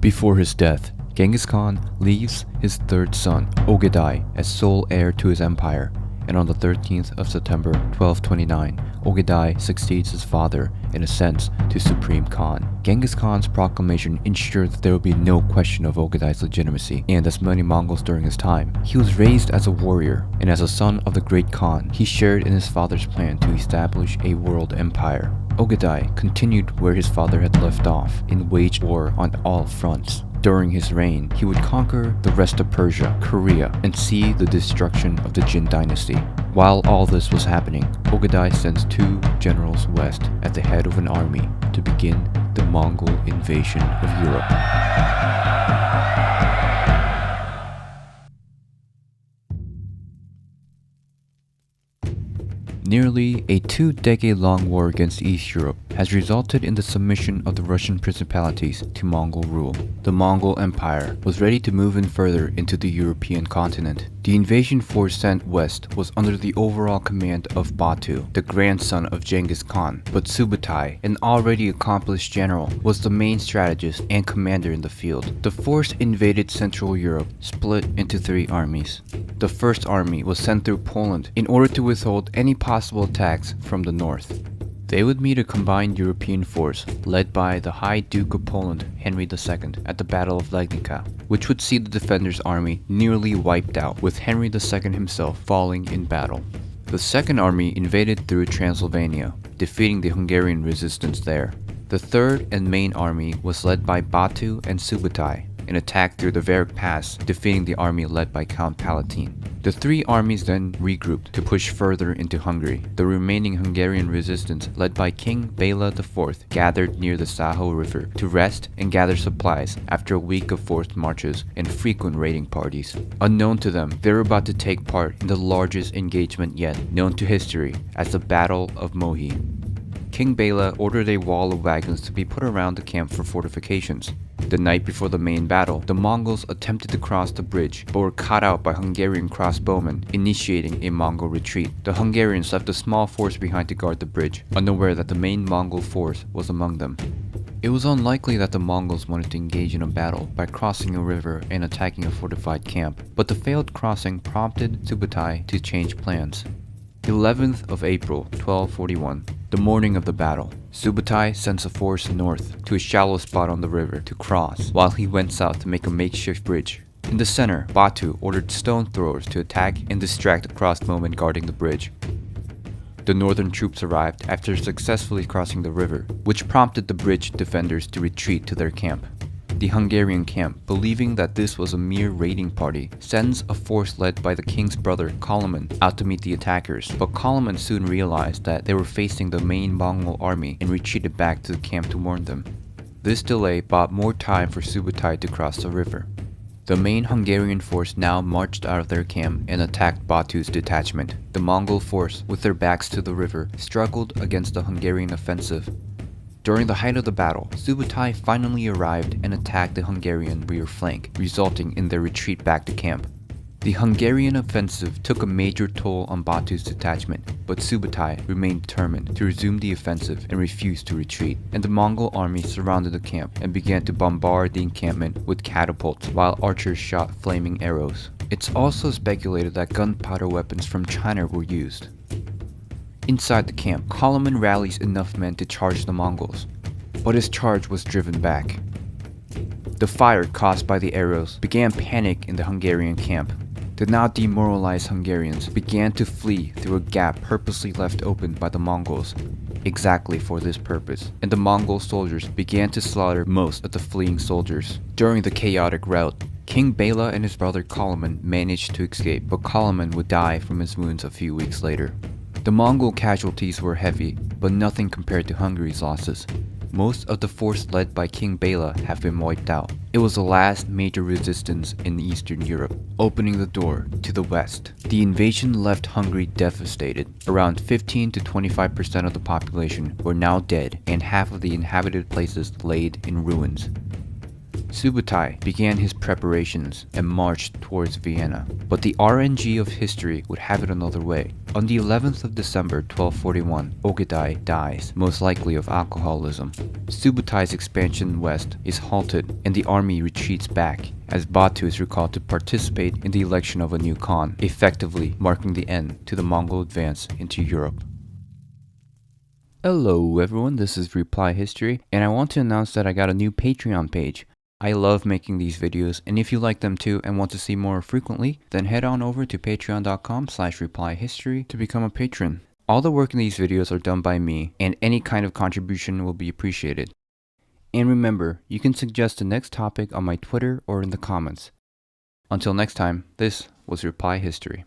Before his death, Genghis Khan leaves his third son, Ögeday, as sole heir to his empire, and on the 13th of September 1229, Ögeday succeeds his father in a sense to Supreme Khan. Genghis Khan's proclamation ensured that there would be no question of Ögeday's legitimacy, and as many Mongols during his time, he was raised as a warrior, and as a son of the great Khan, he shared in his father's plan to establish a world empire. Ögeday continued where his father had left off and waged war on all fronts. During his reign, he would conquer the rest of Persia, Korea, and see the destruction of the Jin dynasty. While all this was happening, Ögeday sends 2 generals west at the head of an army to begin the Mongol invasion of Europe. Nearly a 2-decade-long war against East Europe has resulted in the submission of the Russian principalities to Mongol rule. The Mongol Empire was ready to move in further into the European continent. The invasion force sent west was under the overall command of Batu, the grandson of Genghis Khan, but Subutai, an already accomplished general, was the main strategist and commander in the field. The force invaded Central Europe, split into 3 armies. The first army was sent through Poland in order to withhold any possible attacks from the north. They would meet a combined European force led by the High Duke of Poland, Henry II, at the Battle of Legnica, which would see the defenders' army nearly wiped out, with Henry II himself falling in battle. The second army invaded through Transylvania, defeating the Hungarian resistance there. The third and main army was led by Batu and Subutai, and attacked through the Verik Pass, defeating the army led by Count Palatine. The 3 armies then regrouped to push further into Hungary. The remaining Hungarian resistance, led by King Bela IV, gathered near the Saho River to rest and gather supplies after a week of forced marches and frequent raiding parties. Unknown to them, they were about to take part in the largest engagement yet, known to history as the Battle of Mohi. King Bela ordered a wall of wagons to be put around the camp for fortifications. The night before the main battle, the Mongols attempted to cross the bridge, but were caught out by Hungarian crossbowmen, initiating a Mongol retreat. The Hungarians left a small force behind to guard the bridge, unaware that the main Mongol force was among them. It was unlikely that the Mongols wanted to engage in a battle by crossing a river and attacking a fortified camp, but the failed crossing prompted Subutai to change plans. 11th of April, 1241, the morning of the battle, Subutai sends a force north to a shallow spot on the river to cross, while he went south to make a makeshift bridge. In the center, Batu ordered stone throwers to attack and distract the crossbowmen guarding the bridge. The northern troops arrived after successfully crossing the river, which prompted the bridge defenders to retreat to their camp. The Hungarian camp, believing that this was a mere raiding party, sends a force led by the king's brother, Kalaman, out to meet the attackers, but Kalaman soon realized that they were facing the main Mongol army and retreated back to the camp to warn them. This delay bought more time for Subutai to cross the river. The main Hungarian force now marched out of their camp and attacked Batu's detachment. The Mongol force, with their backs to the river, struggled against the Hungarian offensive. During the height of the battle, Subutai finally arrived and attacked the Hungarian rear flank, resulting in their retreat back to camp. The Hungarian offensive took a major toll on Batu's detachment, but Subutai remained determined to resume the offensive and refused to retreat, and the Mongol army surrounded the camp and began to bombard the encampment with catapults while archers shot flaming arrows. It's also speculated that gunpowder weapons from China were used. Inside the camp, Kalaman rallies enough men to charge the Mongols, but his charge was driven back. The fire caused by the arrows began panic in the Hungarian camp. The now demoralized Hungarians began to flee through a gap purposely left open by the Mongols, exactly for this purpose, and the Mongol soldiers began to slaughter most of the fleeing soldiers. During the chaotic rout, King Bela and his brother Kalaman managed to escape, but Kalaman would die from his wounds a few weeks later. The Mongol casualties were heavy, but nothing compared to Hungary's losses. Most of the force led by King Bela have been wiped out. It was the last major resistance in Eastern Europe, opening the door to the west. The invasion left Hungary devastated. Around 15 to 25% of the population were now dead, and half of the inhabited places laid in ruins. Subutai began his preparations and marched towards Vienna. But the RNG of history would have it another way. On the 11th of December 1241, Ögeday'ın dies, most likely of alcoholism. Subutai's expansion west is halted and the army retreats back as Batu is recalled to participate in the election of a new Khan, effectively marking the end to the Mongol advance into Europe. Hello everyone, this is Reply History, and I want to announce that I got a new Patreon page. I love making these videos, and if you like them too and want to see more frequently, then head on over to patreon.com/replyhistory to become a patron. All the work in these videos are done by me, and any kind of contribution will be appreciated. And remember, you can suggest the next topic on my Twitter or in the comments. Until next time, this was Reply History.